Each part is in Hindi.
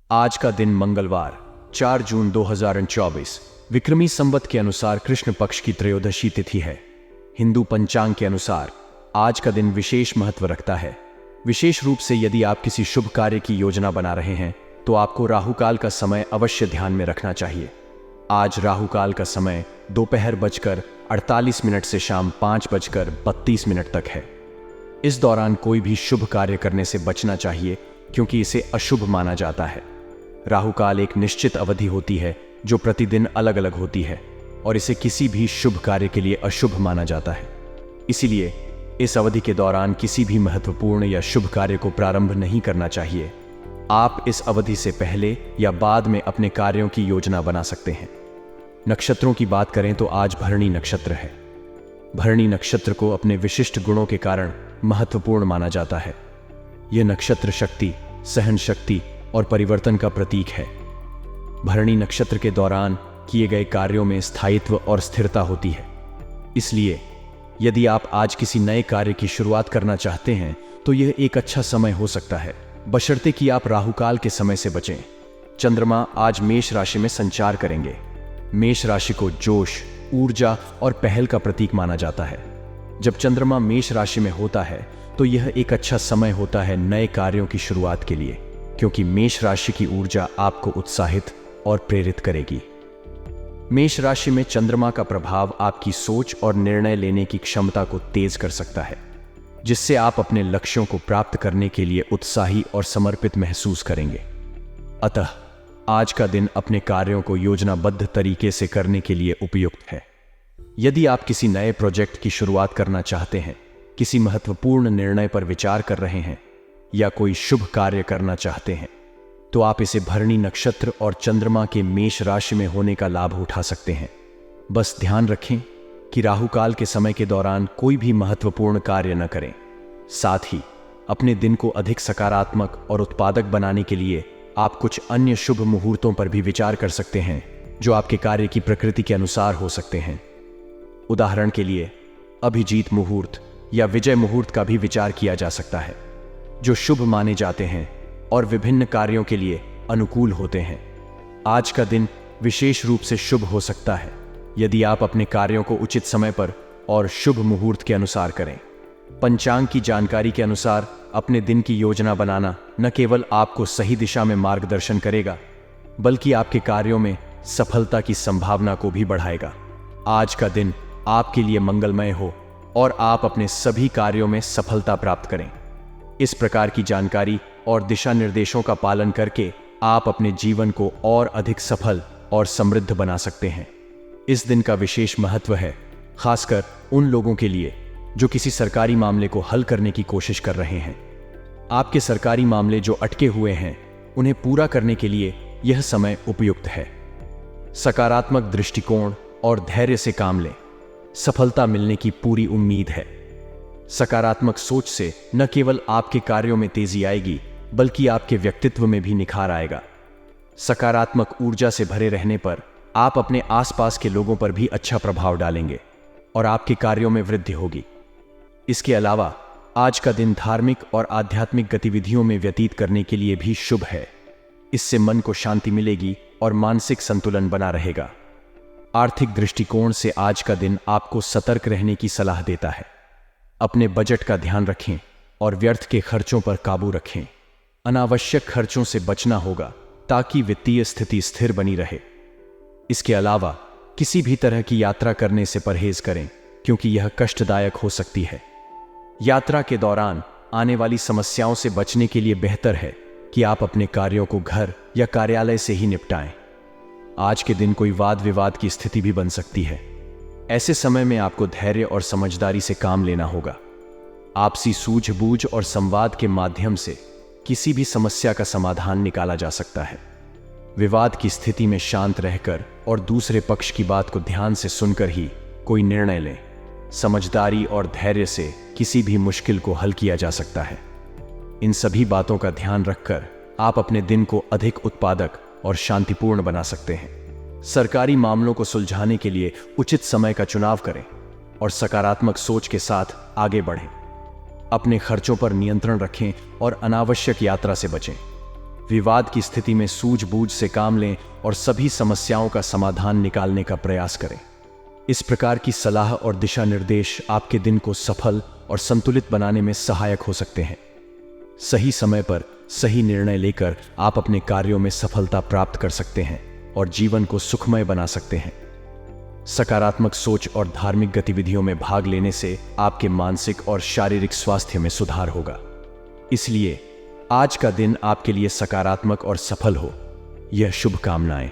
आज का दिन मंगलवार 4 जून 2024 विक्रमी संवत के अनुसार कृष्ण पक्ष की त्रयोदशी तिथि है। हिंदू पंचांग के अनुसार आज का दिन विशेष महत्व रखता है। विशेष रूप से यदि आप किसी शुभ कार्य की योजना बना रहे हैं तो आपको राहुकाल का समय अवश्य ध्यान में रखना चाहिए। आज राहुकाल का समय दोपहर 5:48 से शाम 5:32 तक है। इस दौरान कोई भी शुभ कार्य करने से बचना चाहिए क्योंकि इसे अशुभ माना जाता है। राहुकाल एक निश्चित अवधि होती है जो प्रतिदिन अलग अलग होती है और इसे किसी भी शुभ कार्य के लिए अशुभ माना जाता है। इसीलिए इस अवधि के दौरान किसी भी महत्वपूर्ण या शुभ कार्य को प्रारंभ नहीं करना चाहिए। आप इस अवधि से पहले या बाद में अपने कार्यों की योजना बना सकते हैं। नक्षत्रों की बात करें तो आज भरणी नक्षत्र है। भरणी नक्षत्र को अपने विशिष्ट गुणों के कारण महत्वपूर्ण माना जाता है। यह नक्षत्र शक्ति, सहन शक्ति और परिवर्तन का प्रतीक है। भरणी नक्षत्र के दौरान किए गए कार्यों में स्थायित्व और स्थिरता होती है। इसलिए यदि आप आज किसी नए कार्य की शुरुआत करना चाहते हैं तो यह एक अच्छा समय हो सकता है, बशर्ते कि आप राहुकाल के समय से बचें। चंद्रमा आज मेष राशि में संचार करेंगे। मेष राशि को जोश, ऊर्जा और पहल का प्रतीक माना जाता है। जब चंद्रमा मेष राशि में होता है तो यह एक अच्छा समय होता है नए कार्यों की शुरुआत के लिए, क्योंकि मेष राशि की ऊर्जा आपको उत्साहित और प्रेरित करेगी। मेष राशि में चंद्रमा का प्रभाव आपकी सोच और निर्णय लेने की क्षमता को तेज कर सकता है, जिससे आप अपने लक्ष्यों को प्राप्त करने के लिए उत्साही और समर्पित महसूस करेंगे। अतः आज का दिन अपने कार्यों को योजनाबद्ध तरीके से करने के लिए उपयुक्त है। यदि आप किसी नए प्रोजेक्ट की शुरुआत करना चाहते हैं, किसी महत्वपूर्ण निर्णय पर विचार कर रहे हैं या कोई शुभ कार्य करना चाहते हैं, तो आप इसे भरणी नक्षत्र और चंद्रमा के मेष राशि में होने का लाभ उठा सकते हैं। बस ध्यान रखें कि राहुकाल के समय के दौरान कोई भी महत्वपूर्ण कार्य न करें। साथ ही अपने दिन को अधिक सकारात्मक और उत्पादक बनाने के लिए आप कुछ अन्य शुभ मुहूर्तों पर भी विचार कर सकते हैं जो आपके कार्य की प्रकृति के अनुसार हो सकते हैं। उदाहरण के लिए अभिजीत मुहूर्त या विजय मुहूर्त का भी विचार किया जा सकता है, जो शुभ माने जाते हैं और विभिन्न कार्यों के लिए अनुकूल होते हैं। आज का दिन विशेष रूप से शुभ हो सकता है यदि आप अपने कार्यों को उचित समय पर और शुभ मुहूर्त के अनुसार करें। पंचांग की जानकारी के अनुसार अपने दिन की योजना बनाना न केवल आपको सही दिशा में मार्गदर्शन करेगा, बल्कि आपके कार्यों में सफलता की संभावना को भी बढ़ाएगा। आज का दिन आपके लिए मंगलमय हो और आप अपने सभी कार्यों में सफलता प्राप्त करें। इस प्रकार की जानकारी और दिशा निर्देशों का पालन करके आप अपने जीवन को और अधिक सफल और समृद्ध बना सकते हैं। इस दिन का विशेष महत्व है, खासकर उन लोगों के लिए जो किसी सरकारी मामले को हल करने की कोशिश कर रहे हैं। आपके सरकारी मामले जो अटके हुए हैं, उन्हें पूरा करने के लिए यह समय उपयुक्त है। सकारात्मक दृष्टिकोण और धैर्य से काम लें। सफलता मिलने की पूरी उम्मीद है। सकारात्मक सोच से न केवल आपके कार्यों में तेजी आएगी, बल्कि आपके व्यक्तित्व में भी निखार आएगा। सकारात्मक ऊर्जा से भरे रहने पर आप अपने आसपास के लोगों पर भी अच्छा प्रभाव डालेंगे और आपके कार्यों में वृद्धि होगी। इसके अलावा आज का दिन धार्मिक और आध्यात्मिक गतिविधियों में व्यतीत करने के लिए भी शुभ है। इससे मन को शांति मिलेगी और मानसिक संतुलन बना रहेगा। आर्थिक दृष्टिकोण से आज का दिन आपको सतर्क रहने की सलाह देता है। अपने बजट का ध्यान रखें और व्यर्थ के खर्चों पर काबू रखें। अनावश्यक खर्चों से बचना होगा ताकि वित्तीय स्थिति स्थिर बनी रहे। इसके अलावा किसी भी तरह की यात्रा करने से परहेज करें, क्योंकि यह कष्टदायक हो सकती है। यात्रा के दौरान आने वाली समस्याओं से बचने के लिए बेहतर है कि आप अपने कार्यों को घर या कार्यालय से ही निपटाएं। आज के दिन कोई वाद विवाद की स्थिति भी बन सकती है। ऐसे समय में आपको धैर्य और समझदारी से काम लेना होगा। आपसी सूझबूझ और संवाद के माध्यम से किसी भी समस्या का समाधान निकाला जा सकता है। विवाद की स्थिति में शांत रहकर और दूसरे पक्ष की बात को ध्यान से सुनकर ही कोई निर्णय लें। समझदारी और धैर्य से किसी भी मुश्किल को हल किया जा सकता है। इन सभी बातों का ध्यान रखकर आप अपने दिन को अधिक उत्पादक और शांतिपूर्ण बना सकते हैं। सरकारी मामलों को सुलझाने के लिए उचित समय का चुनाव करें और सकारात्मक सोच के साथ आगे बढ़ें। अपने खर्चों पर नियंत्रण रखें और अनावश्यक यात्रा से बचें। विवाद की स्थिति में सूझबूझ से काम लें और सभी समस्याओं का समाधान निकालने का प्रयास करें। इस प्रकार की सलाह और दिशा निर्देश आपके दिन को सफल और संतुलित बनाने में सहायक हो सकते हैं। सही समय पर सही निर्णय लेकर आप अपने कार्यों में सफलता प्राप्त कर सकते हैं और जीवन को सुखमय बना सकते हैं। सकारात्मक सोच और धार्मिक गतिविधियों में भाग लेने से आपके मानसिक और शारीरिक स्वास्थ्य में सुधार होगा। इसलिए आज का दिन आपके लिए सकारात्मक और सफल हो, यह शुभकामनाएं।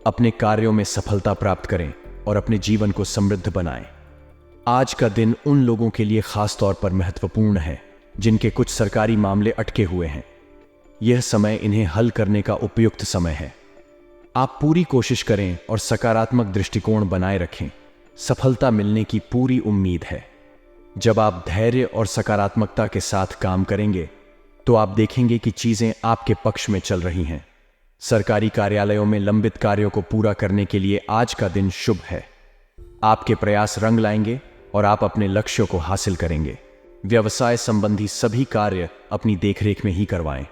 अपने कार्यों में सफलता प्राप्त करें और अपने जीवन को समृद्ध बनाएं। आज का दिन उन लोगों के लिए खास तौर पर महत्वपूर्ण है जिनके कुछ सरकारी मामले अटके हुए हैं। यह समय इन्हें हल करने का उपयुक्त समय है। आप पूरी कोशिश करें और सकारात्मक दृष्टिकोण बनाए रखें। सफलता मिलने की पूरी उम्मीद है। जब आप धैर्य और सकारात्मकता के साथ काम करेंगे तो आप देखेंगे कि चीजें आपके पक्ष में चल रही हैं। सरकारी कार्यालयों में लंबित कार्यों को पूरा करने के लिए आज का दिन शुभ है। आपके प्रयास रंग लाएंगे और आप अपने लक्ष्यों को हासिल करेंगे। व्यवसाय संबंधी सभी कार्य अपनी देखरेख में ही करवाएं।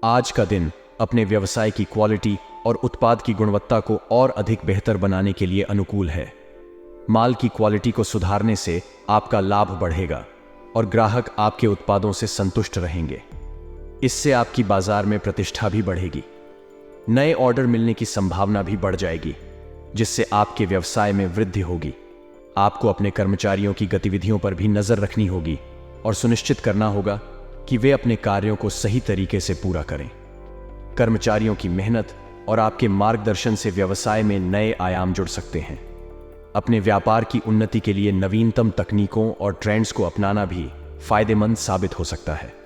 आज का दिन अपने व्यवसाय की क्वालिटी और उत्पाद की गुणवत्ता को और अधिक बेहतर बनाने के लिए अनुकूल है। माल की क्वालिटी को सुधारने से आपका लाभ बढ़ेगा और ग्राहक आपके उत्पादों से संतुष्ट रहेंगे। इससे आपकी बाजार में प्रतिष्ठा भी बढ़ेगी। नए ऑर्डर मिलने की संभावना भी बढ़ जाएगी, जिससे आपके व्यवसाय में वृद्धि होगी। आपको अपने कर्मचारियों की गतिविधियों पर भी नजर रखनी होगी और सुनिश्चित करना होगा कि वे अपने कार्यों को सही तरीके से पूरा करें। कर्मचारियों की मेहनत और आपके मार्गदर्शन से व्यवसाय में नए आयाम जुड़ सकते हैं। अपने व्यापार की उन्नति के लिए नवीनतम तकनीकों और ट्रेंड्स को अपनाना भी फायदेमंद साबित हो सकता है।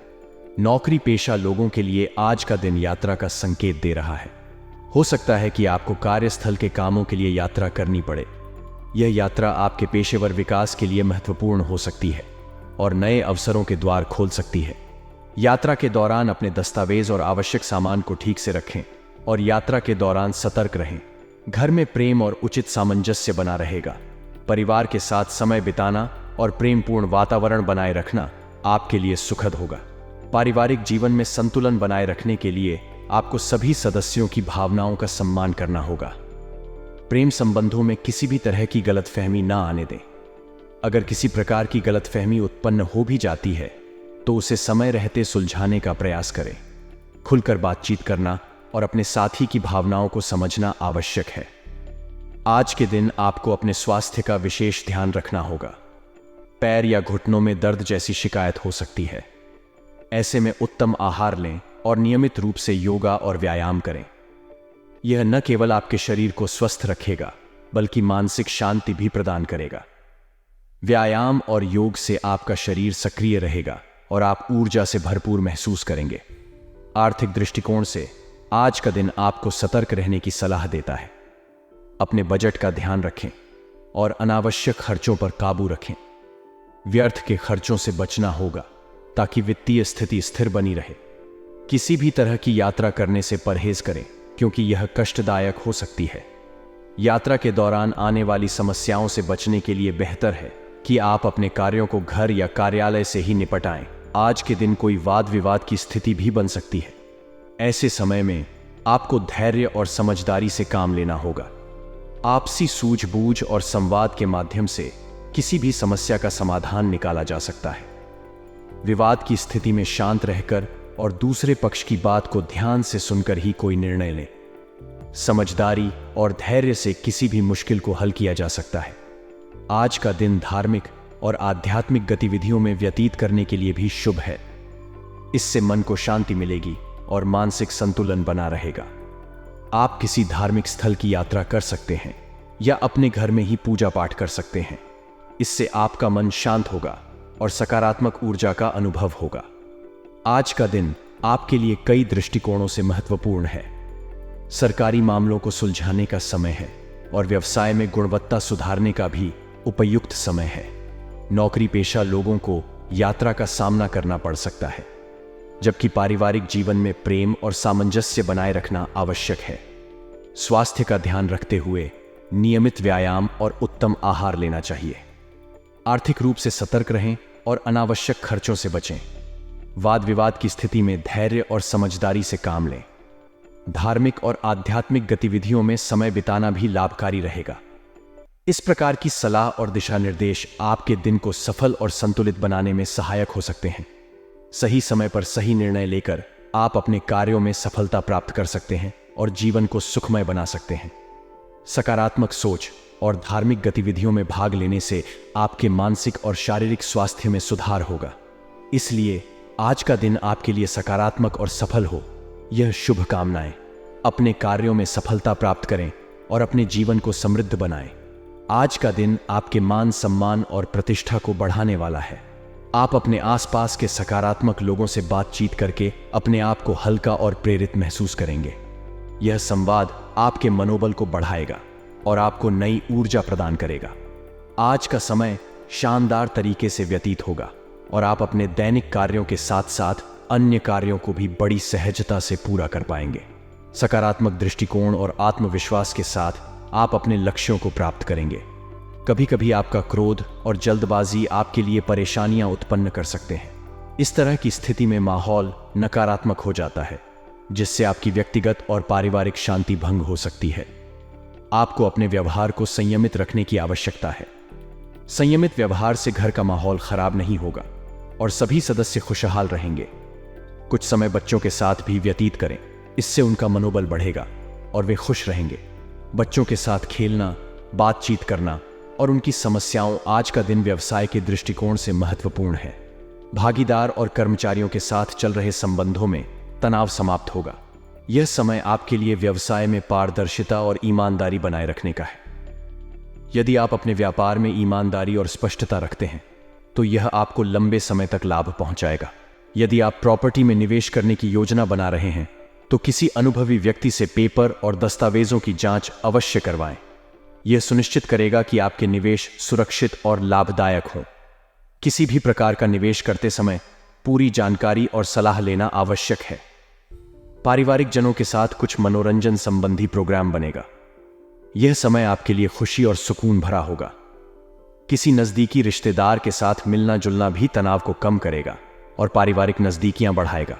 नौकरी पेशा लोगों के लिए आज का दिन यात्रा का संकेत दे रहा है। हो सकता है कि आपको कार्यस्थल के कामों के लिए यात्रा करनी पड़े। यह यात्रा आपके पेशेवर विकास के लिए महत्वपूर्ण हो सकती है और नए अवसरों के द्वार खोल सकती है। यात्रा के दौरान अपने दस्तावेज और आवश्यक सामान को ठीक से रखें और यात्रा के दौरान सतर्क रहें। घर में प्रेम और उचित सामंजस्य बना रहेगा। परिवार के साथ समय बिताना और प्रेमपूर्ण वातावरण बनाए रखना आपके लिए सुखद होगा। पारिवारिक जीवन में संतुलन बनाए रखने के लिए आपको सभी सदस्यों की भावनाओं का सम्मान करना होगा। प्रेम संबंधों में किसी भी तरह की गलतफहमी ना आने दें। अगर किसी प्रकार की गलतफहमी उत्पन्न हो भी जाती है तो उसे समय रहते सुलझाने का प्रयास करें। खुलकर बातचीत करना और अपने साथी की भावनाओं को समझना आवश्यक है। आज के दिन आपको अपने स्वास्थ्य का विशेष ध्यान रखना होगा। पैर या घुटनों में दर्द जैसी शिकायत हो सकती है। ऐसे में उत्तम आहार लें और नियमित रूप से योगा और व्यायाम करें। यह न केवल आपके शरीर को स्वस्थ रखेगा बल्कि मानसिक शांति भी प्रदान करेगा। व्यायाम और योग से आपका शरीर सक्रिय रहेगा और आप ऊर्जा से भरपूर महसूस करेंगे। आर्थिक दृष्टिकोण से आज का दिन आपको सतर्क रहने की सलाह देता है। अपने बजट का ध्यान रखें और अनावश्यक खर्चों पर काबू रखें। व्यर्थ के खर्चों से बचना होगा ताकि वित्तीय स्थिति स्थिर बनी रहे। किसी भी तरह की यात्रा करने से परहेज करें क्योंकि यह कष्टदायक हो सकती है। यात्रा के दौरान आने वाली समस्याओं से बचने के लिए बेहतर है कि आप अपने कार्यों को घर या कार्यालय से ही निपटाएं। आज के दिन कोई वाद विवाद की स्थिति भी बन सकती है। ऐसे समय में आपको धैर्य और समझदारी से काम लेना होगा। आपसी सूझबूझ और संवाद के माध्यम से किसी भी समस्या का समाधान निकाला जा सकता है। विवाद की स्थिति में शांत रहकर और दूसरे पक्ष की बात को ध्यान से सुनकर ही कोई निर्णय लें। समझदारी और धैर्य से किसी भी मुश्किल को हल किया जा सकता है। आज का दिन धार्मिक और आध्यात्मिक गतिविधियों में व्यतीत करने के लिए भी शुभ है। इससे मन को शांति मिलेगी और मानसिक संतुलन बना रहेगा। आप किसी धार्मिक स्थल की यात्रा कर सकते हैं या अपने घर में ही पूजा पाठ कर सकते हैं। इससे आपका मन शांत होगा और सकारात्मक ऊर्जा का अनुभव होगा। आज का दिन आपके लिए कई दृष्टिकोणों से महत्वपूर्ण है। सरकारी मामलों को सुलझाने का समय है और व्यवसाय में गुणवत्ता सुधारने का भी उपयुक्त समय है। नौकरी पेशा लोगों को यात्रा का सामना करना पड़ सकता है, जबकि पारिवारिक जीवन में प्रेम और सामंजस्य बनाए रखना आवश्यक है। स्वास्थ्य का ध्यान रखते हुए नियमित व्यायाम और उत्तम आहार लेना चाहिए। आर्थिक रूप से सतर्क रहें और अनावश्यक खर्चों से बचें। वाद विवाद की स्थिति में धैर्य और समझदारी से काम लें। धार्मिक और आध्यात्मिक गतिविधियों में समय बिताना भी लाभकारी रहेगा। इस प्रकार की सलाह और दिशा निर्देश आपके दिन को सफल और संतुलित बनाने में सहायक हो सकते हैं। सही समय पर सही निर्णय लेकर आप अपने कार्यों में सफलता प्राप्त कर सकते हैं और जीवन को सुखमय बना सकते हैं। सकारात्मक सोच और धार्मिक गतिविधियों में भाग लेने से आपके मानसिक और शारीरिक स्वास्थ्य में सुधार होगा। इसलिए आज का दिन आपके लिए सकारात्मक और सफल हो, यह शुभकामनाएं। अपने कार्यों में सफलता प्राप्त करें और अपने जीवन को समृद्ध बनाएं। आज का दिन आपके मान सम्मान और प्रतिष्ठा को बढ़ाने वाला है। आप अपने आसपास के सकारात्मक लोगों से बातचीत करके अपने आप को हल्का और प्रेरित महसूस करेंगे। यह संवाद आपके मनोबल को बढ़ाएगा और आपको नई ऊर्जा प्रदान करेगा। आज का समय शानदार तरीके से व्यतीत होगा और आप अपने दैनिक कार्यों के साथ साथ अन्य कार्यों को भी बड़ी सहजता से पूरा कर पाएंगे। सकारात्मक दृष्टिकोण और आत्मविश्वास के साथ आप अपने लक्ष्यों को प्राप्त करेंगे। कभी कभी आपका क्रोध और जल्दबाजी आपके लिए परेशानियां उत्पन्न कर सकते हैं। इस तरह की स्थिति में माहौल नकारात्मक हो जाता है, जिससे आपकी व्यक्तिगत और पारिवारिक शांति भंग हो सकती है। आपको अपने व्यवहार को संयमित रखने की आवश्यकता है। संयमित व्यवहार से घर का माहौल खराब नहीं होगा और सभी सदस्य खुशहाल रहेंगे। कुछ समय बच्चों के साथ भी व्यतीत करें, इससे उनका मनोबल बढ़ेगा और वे खुश रहेंगे। बच्चों के साथ खेलना, बातचीत करना और उनकी समस्याओं आज का दिन व्यवसाय के दृष्टिकोण से महत्वपूर्ण है। भागीदार और कर्मचारियों के साथ चल रहे संबंधों में तनाव समाप्त होगा। यह समय आपके लिए व्यवसाय में पारदर्शिता और ईमानदारी बनाए रखने का है। यदि आप अपने व्यापार में ईमानदारी और स्पष्टता रखते हैं तो यह आपको लंबे समय तक लाभ पहुंचाएगा। यदि आप प्रॉपर्टी में निवेश करने की योजना बना रहे हैं तो किसी अनुभवी व्यक्ति से पेपर और दस्तावेजों की जांच अवश्य करवाएं। यह सुनिश्चित करेगा कि आपके निवेश सुरक्षित और लाभदायक हों। किसी भी प्रकार का निवेश करते समय पूरी जानकारी और सलाह लेना आवश्यक है। पारिवारिक जनों के साथ कुछ मनोरंजन संबंधी प्रोग्राम बनेगा। यह समय आपके लिए खुशी और सुकून भरा होगा। किसी नजदीकी रिश्तेदार के साथ मिलना जुलना भी तनाव को कम करेगा और पारिवारिक नजदीकियां बढ़ाएगा।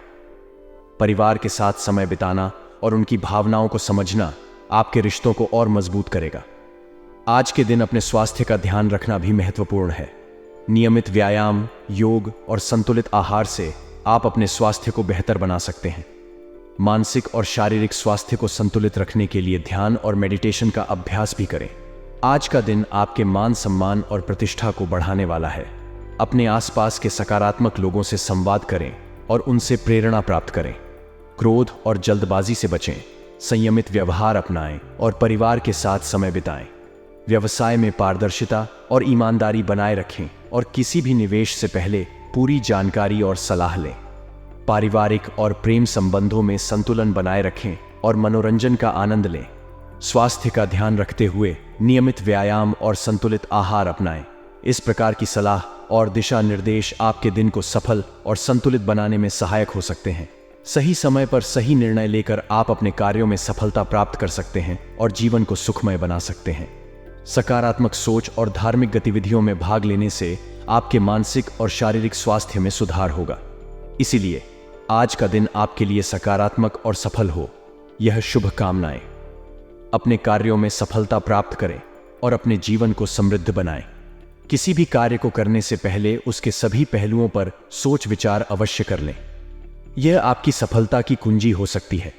परिवार के साथ समय बिताना और उनकी भावनाओं को समझना आपके रिश्तों को और मजबूत करेगा। आज के दिन अपने स्वास्थ्य का ध्यान रखना भी महत्वपूर्ण है। नियमित व्यायाम, योग और संतुलित आहार से आप अपने स्वास्थ्य को बेहतर बना सकते हैं। मानसिक और शारीरिक स्वास्थ्य को संतुलित रखने के लिए ध्यान और मेडिटेशन का अभ्यास भी करें। आज का दिन आपके मान सम्मान और प्रतिष्ठा को बढ़ाने वाला है। अपने आसपास के सकारात्मक लोगों से संवाद करें और उनसे प्रेरणा प्राप्त करें। क्रोध और जल्दबाजी से बचें, संयमित व्यवहार अपनाएं और परिवार के साथ समय बिताएं। व्यवसाय में पारदर्शिता और ईमानदारी बनाए रखें और किसी भी निवेश से पहले पूरी जानकारी और सलाह लें। पारिवारिक और प्रेम संबंधों में संतुलन बनाए रखें और मनोरंजन का आनंद लें। स्वास्थ्य का ध्यान रखते हुए नियमित व्यायाम और संतुलित आहार अपनाएं। इस प्रकार की सलाह और दिशा निर्देश आपके दिन को सफल और संतुलित बनाने में सहायक हो सकते हैं। सही समय पर सही निर्णय लेकर आप अपने कार्यों में सफलता प्राप्त कर सकते हैं और जीवन को सुखमय बना सकते हैं। सकारात्मक सोच और धार्मिक गतिविधियों में भाग लेने से आपके मानसिक और शारीरिक स्वास्थ्य में सुधार होगा। इसीलिए आज का दिन आपके लिए सकारात्मक और सफल हो, यह शुभकामनाएं। अपने कार्यों में सफलता प्राप्त करें और अपने जीवन को समृद्ध बनाएं। किसी भी कार्य को करने से पहले उसके सभी पहलुओं पर सोच विचार अवश्य कर लें। यह आपकी सफलता की कुंजी हो सकती है।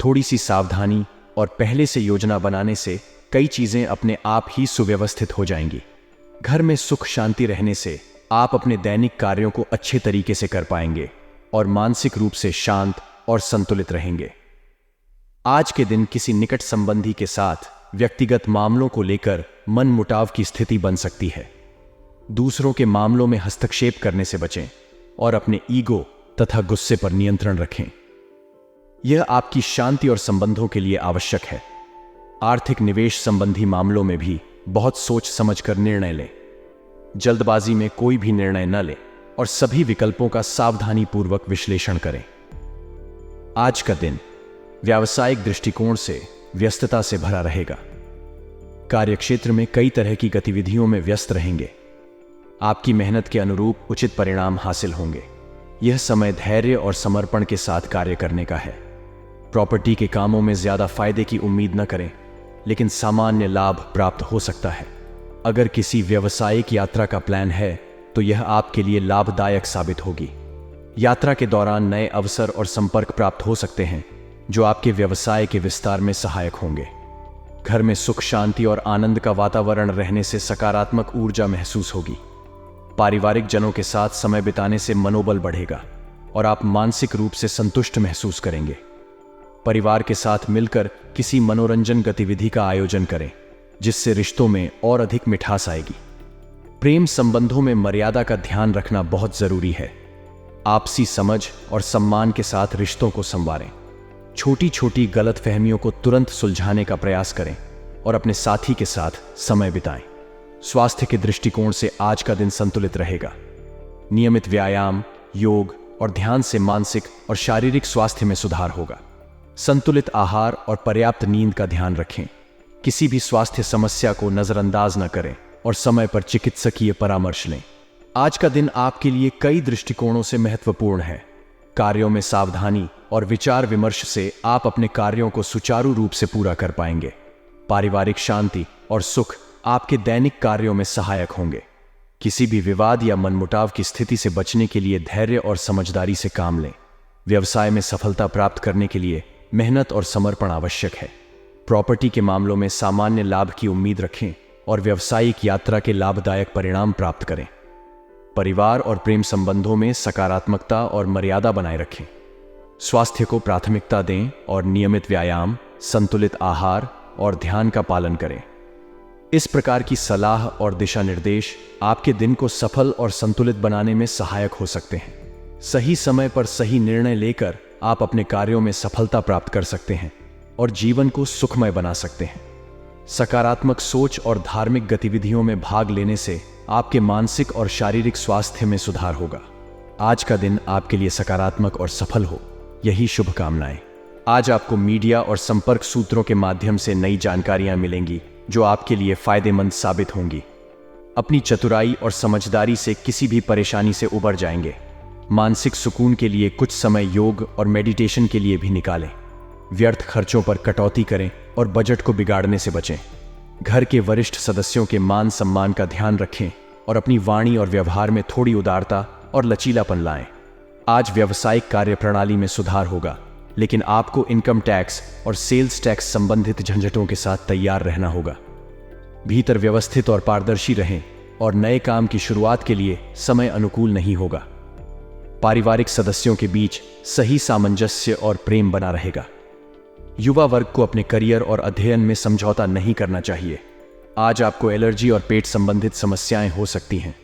थोड़ी सी सावधानी और पहले से योजना बनाने से कई चीजें अपने आप ही सुव्यवस्थित हो जाएंगी। घर में सुख शांति रहने से आप अपने दैनिक कार्यों को अच्छे तरीके से कर पाएंगे और मानसिक रूप से शांत और संतुलित रहेंगे। आज के दिन किसी निकट संबंधी के साथ व्यक्तिगत मामलों को लेकर मनमुटाव की स्थिति बन सकती है। दूसरों के मामलों में हस्तक्षेप करने से बचें और अपने ईगो तथा गुस्से पर नियंत्रण रखें। यह आपकी शांति और संबंधों के लिए आवश्यक है। आर्थिक निवेश संबंधी मामलों में भी बहुत सोच समझकर निर्णय लें। जल्दबाजी में कोई भी निर्णय न लें और सभी विकल्पों का सावधानीपूर्वक विश्लेषण करें। आज का दिन व्यावसायिक दृष्टिकोण से व्यस्तता से भरा रहेगा। कार्यक्षेत्र में कई तरह की गतिविधियों में व्यस्त रहेंगे। आपकी मेहनत के अनुरूप उचित परिणाम हासिल होंगे। यह समय धैर्य और समर्पण के साथ कार्य करने का है। प्रॉपर्टी के कामों में ज्यादा फायदे की उम्मीद न करें, लेकिन सामान्य लाभ प्राप्त हो सकता है। अगर किसी व्यावसायिक यात्रा का प्लान है तो यह आपके लिए लाभदायक साबित होगी। यात्रा के दौरान नए अवसर और संपर्क प्राप्त हो सकते हैं जो आपके व्यवसाय के विस्तार में सहायक होंगे। घर में सुख, शांति और आनंद का वातावरण रहने से सकारात्मक ऊर्जा महसूस होगी। पारिवारिक जनों के साथ समय बिताने से मनोबल बढ़ेगा और आप मानसिक रूप से संतुष्ट महसूस करेंगे। परिवार के साथ मिलकर किसी मनोरंजन गतिविधि का आयोजन करें, जिससे रिश्तों में और अधिक मिठास आएगी। प्रेम संबंधों में मर्यादा का ध्यान रखना बहुत जरूरी है। आपसी समझ और सम्मान के साथ रिश्तों को संवारें। छोटी छोटी गलतफहमियों को तुरंत सुलझाने का प्रयास करें और अपने साथी के साथ समय बिताएं। स्वास्थ्य के दृष्टिकोण से आज का दिन संतुलित रहेगा। नियमित व्यायाम, योग और ध्यान से मानसिक और शारीरिक स्वास्थ्य में सुधार होगा। संतुलित आहार और पर्याप्त नींद का ध्यान रखें। किसी भी स्वास्थ्य समस्या को नजरअंदाज न करें और समय पर चिकित्सकीय परामर्श लें। आज का दिन आपके लिए कई दृष्टिकोणों से महत्वपूर्ण है। कार्यों में सावधानी और विचार विमर्श से आप अपने कार्यों को सुचारू रूप से पूरा कर पाएंगे। पारिवारिक शांति और सुख आपके दैनिक कार्यों में सहायक होंगे। किसी भी विवाद या मनमुटाव की स्थिति से बचने के लिए धैर्य और समझदारी से काम लें। व्यवसाय में सफलता प्राप्त करने के लिए मेहनत और समर्पण आवश्यक है। प्रॉपर्टी के मामलों में सामान्य लाभ की उम्मीद रखें और व्यावसायिक यात्रा के लाभदायक परिणाम प्राप्त करें। परिवार और प्रेम संबंधों में सकारात्मकता और मर्यादा बनाए रखें। स्वास्थ्य को प्राथमिकता दें और नियमित व्यायाम, संतुलित आहार और ध्यान का पालन करें। इस प्रकार की सलाह और दिशा निर्देश आपके दिन को सफल और संतुलित बनाने में सहायक हो सकते हैं। सही समय पर सही निर्णय लेकर आप अपने कार्यों में सफलता प्राप्त कर सकते हैं और जीवन को सुखमय बना सकते हैं। सकारात्मक सोच और धार्मिक गतिविधियों में भाग लेने से आपके मानसिक और शारीरिक स्वास्थ्य में सुधार होगा। आज का दिन आपके लिए सकारात्मक और सफल हो, यही शुभकामनाएं। आज आपको मीडिया और संपर्क सूत्रों के माध्यम से नई जानकारियां मिलेंगी जो आपके लिए फायदेमंद साबित होंगी। अपनी चतुराई और समझदारी से किसी भी परेशानी से उबर जाएंगे। मानसिक सुकून के लिए कुछ समय योग और मेडिटेशन के लिए भी निकालें। व्यर्थ खर्चों पर कटौती करें और बजट को बिगाड़ने से बचें। घर के वरिष्ठ सदस्यों के मान सम्मान का ध्यान रखें और अपनी वाणी और व्यवहार में थोड़ी उदारता और लचीलापन लाएं। आज व्यावसायिक कार्यप्रणाली में सुधार होगा, लेकिन आपको इनकम टैक्स और सेल्स टैक्स संबंधित झंझटों के साथ तैयार रहना होगा। भीतर व्यवस्थित और पारदर्शी रहें और नए काम की शुरुआत के लिए समय अनुकूल नहीं होगा। पारिवारिक सदस्यों के बीच सही सामंजस्य और प्रेम बना रहेगा। युवा वर्ग को अपने करियर और अध्ययन में समझौता नहीं करना चाहिए। आज आपको एलर्जी और पेट संबंधित समस्याएं हो सकती हैं।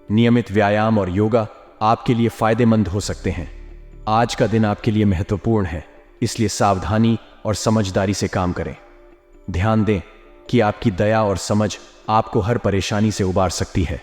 नियमित व्यायाम और योगा आपके लिए फायदेमंद हो सकते हैं। आज का दिन आपके लिए महत्वपूर्ण है, इसलिए सावधानी और समझदारी से काम करें। ध्यान दें कि आपकी दया और समझ आपको हर परेशानी से उबार सकती है।